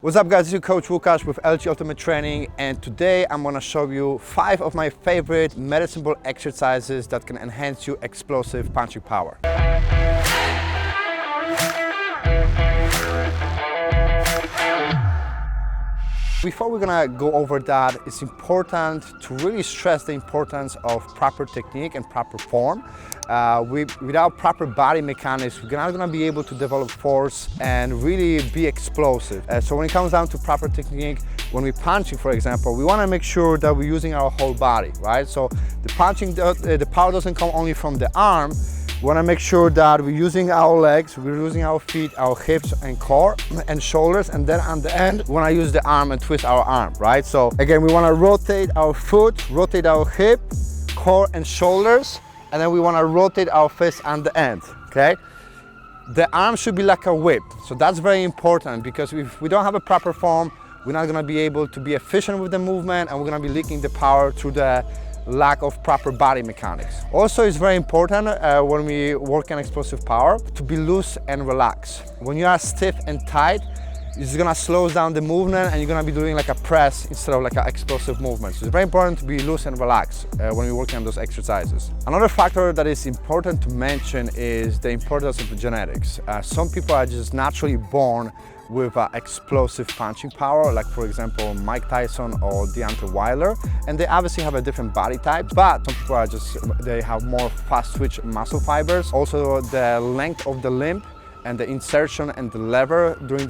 What's up guys, this is your coach Łukasz with LG Ultimate Training, and today I'm going to show you 5 of my favorite medicine exercises that can enhance your explosive punching power. Before we're gonna go over that, it's important to really stress the importance of proper technique and proper form. Without proper body mechanics, we're not gonna be able to develop force and really be explosive. So when it comes down to proper technique, when we're punching, for example, we wanna make sure that we're using our whole body, right? So the power doesn't come only from the arm. We want to make sure that we're using our legs, we're using our feet, our hips and core and shoulders, and then on the end, we want to use the arm and twist our arm, right? So again, we want to rotate our foot, rotate our hip, core and shoulders, and then we want to rotate our fist on the end, okay? The arm should be like a whip. So that's very important, because if we don't have a proper form, we're not going to be able to be efficient with the movement, and we're going to be leaking the power through the lack of proper body mechanics. Also, it's very important when we work on explosive power to be loose and relaxed. When you are stiff and tight, it's gonna slow down the movement, and you're gonna be doing like a press instead of like an explosive movement. So it's very important to be loose and relaxed when you're working on those exercises. Another factor that is important to mention is the importance of genetics. Some people are just naturally born with explosive punching power, like for example Mike Tyson or Deontay Wilder, and they obviously have a different body type, but some people are they have more fast twitch muscle fibers. Also, the length of the limb and the insertion and the lever during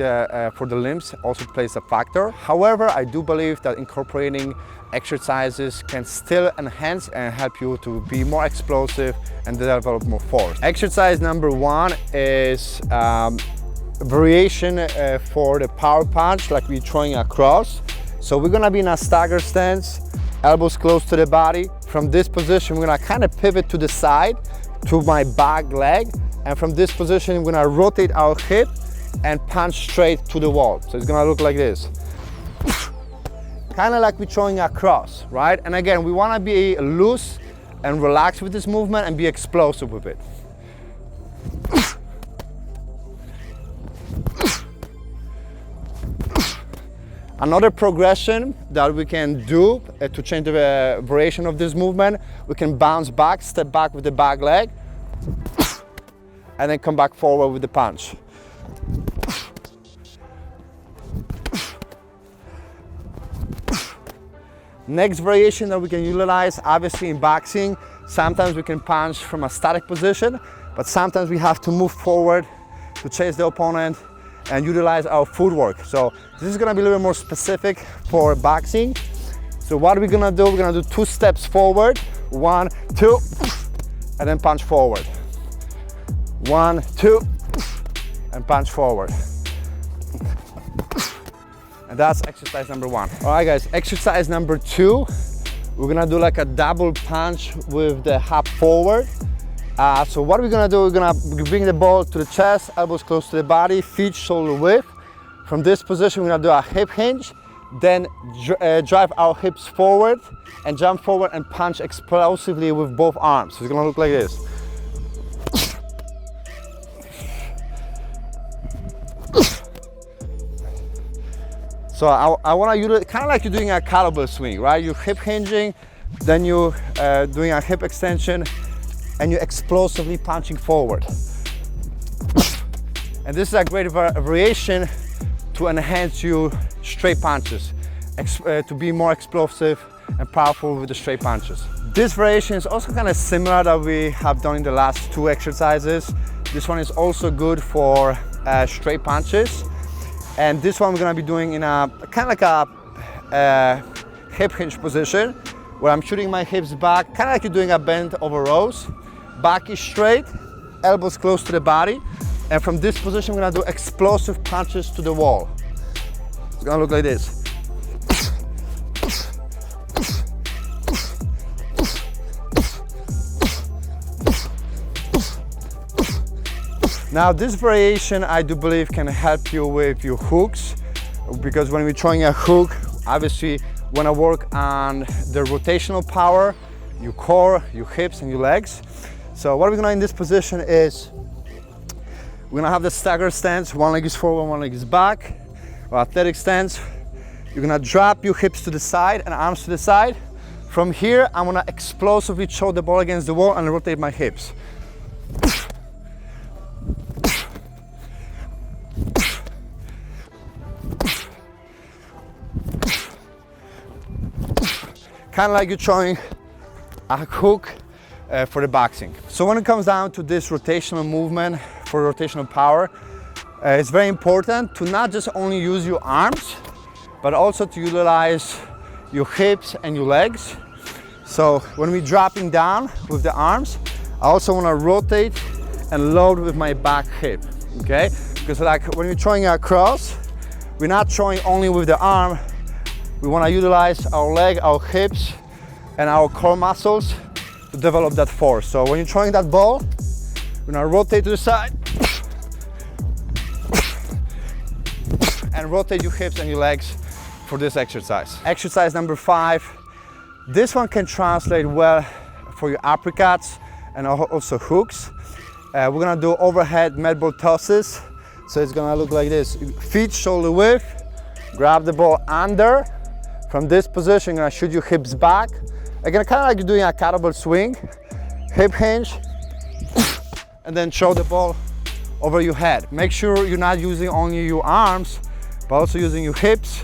for the limbs also plays a factor. However, I do believe that incorporating exercises can still enhance and help you to be more explosive and develop more force. Exercise number 1 is variation for the power punch, like we're throwing across. So we're gonna be in a stagger stance, elbows close to the body. From this position, we're gonna kind of pivot to the side to my back leg, and from this position, we're gonna rotate our hip and punch straight to the wall. So it's gonna look like this, kind of like we're throwing across, right? And again, we wanna be loose and relaxed with this movement and be explosive with it. Another progression that we can do to change the variation of this movement, we can bounce back, step back with the back leg, and then come back forward with the punch. Next variation that we can utilize, obviously in boxing, sometimes we can punch from a static position, but sometimes we have to move forward to chase the opponent and utilize our footwork. So this is gonna be a little bit more specific for boxing. So what are we gonna do? We're gonna do 2 steps forward, 1, 2, and then punch forward. 1, 2, and punch forward. And that's exercise number 1. All right guys, exercise number 2, we're gonna do like a double punch with the hop forward. So what we're gonna do, we're gonna bring the ball to the chest, elbows close to the body, feet shoulder width. From this position, we're gonna do a hip hinge, then drive our hips forward and jump forward and punch explosively with both arms. So it's gonna look like this. So I wanna utilize, kind of like you're doing a cowbell swing, right? You're hip hinging, then you're doing a hip extension, and you're explosively punching forward. And this is a great variation to enhance your straight punches, to be more explosive and powerful with the straight punches. This variation is also kind of similar that we have done in the last 2 exercises. This one is also good for straight punches. And this one we're gonna be doing in a kind of like a hip hinge position, where I'm shooting my hips back, kind of like you're doing a bend over rows. Back is straight, elbows close to the body, and from this position we're gonna do explosive punches to the wall. It's gonna look like this. Now this variation, I do believe, can help you with your hooks, because when we're throwing a hook, obviously we wanna work on the rotational power, your core, your hips and your legs. So what we're gonna do in this position is we're gonna have the stagger stance. 1 leg is forward, 1 leg is back. or athletic stance. You're gonna drop your hips to the side and arms to the side. From here, I'm gonna explosively throw the ball against the wall and rotate my hips. Kind of like you're throwing a hook for the boxing. So when it comes down to this rotational movement for rotational power, it's very important to not just only use your arms, but also to utilize your hips and your legs. So when we're dropping down with the arms, I also want to rotate and load with my back hip, okay? Because like when you're throwing across, we're not throwing only with the arm. We want to utilize our leg, our hips, and our core muscles to develop that force. So when you're throwing that ball, we're gonna rotate to the side and rotate your hips and your legs for this exercise. Exercise number 5. This one can translate well for your uppercuts and also hooks. We're gonna do overhead med ball tosses. So it's gonna look like this. Feet shoulder width, grab the ball under. From this position, you're gonna shoot your hips back. Again, kind of like you're doing a kettlebell swing. Hip hinge, and then throw the ball over your head. Make sure you're not using only your arms, but also using your hips,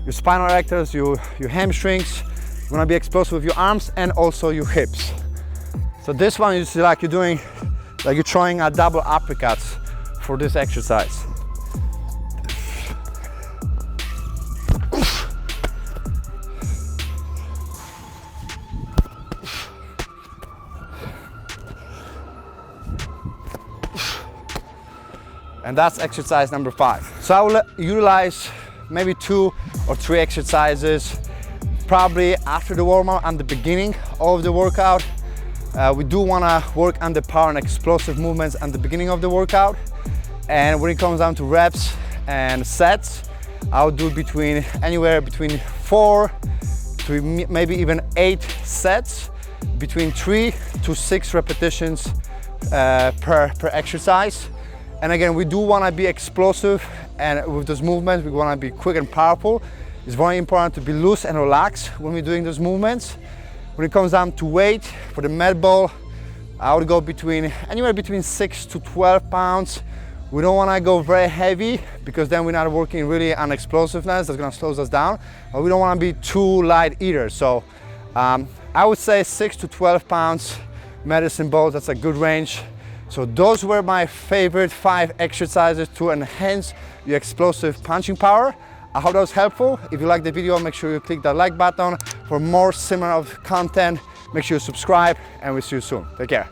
your spinal erectors, your hamstrings. You wanna be explosive with your arms and also your hips. So this one is like you're throwing a double uppercuts for this exercise. And that's exercise number 5. So I will utilize maybe 2 or 3 exercises, probably after the warm-up and the beginning of the workout. We do want to work on the power and explosive movements at the beginning of the workout. And when it comes down to reps and sets, I'll do anywhere between 4 to maybe even 8 sets, between 3 to 6 repetitions per exercise. And again, we do want to be explosive, and with those movements, we want to be quick and powerful. It's very important to be loose and relaxed when we're doing those movements. When it comes down to weight, for the med ball, I would go anywhere between 6 to 12 pounds. We don't want to go very heavy because then we're not working really on explosiveness. That's going to slow us down. But we don't want to be too light either. So I would say 6 to 12 pounds medicine balls. That's a good range. So those were my favorite 5 exercises to enhance your explosive punching power. I hope that was helpful. If you like the video, make sure you click that like button. For more similar content, make sure you subscribe, and we'll see you soon. Take care.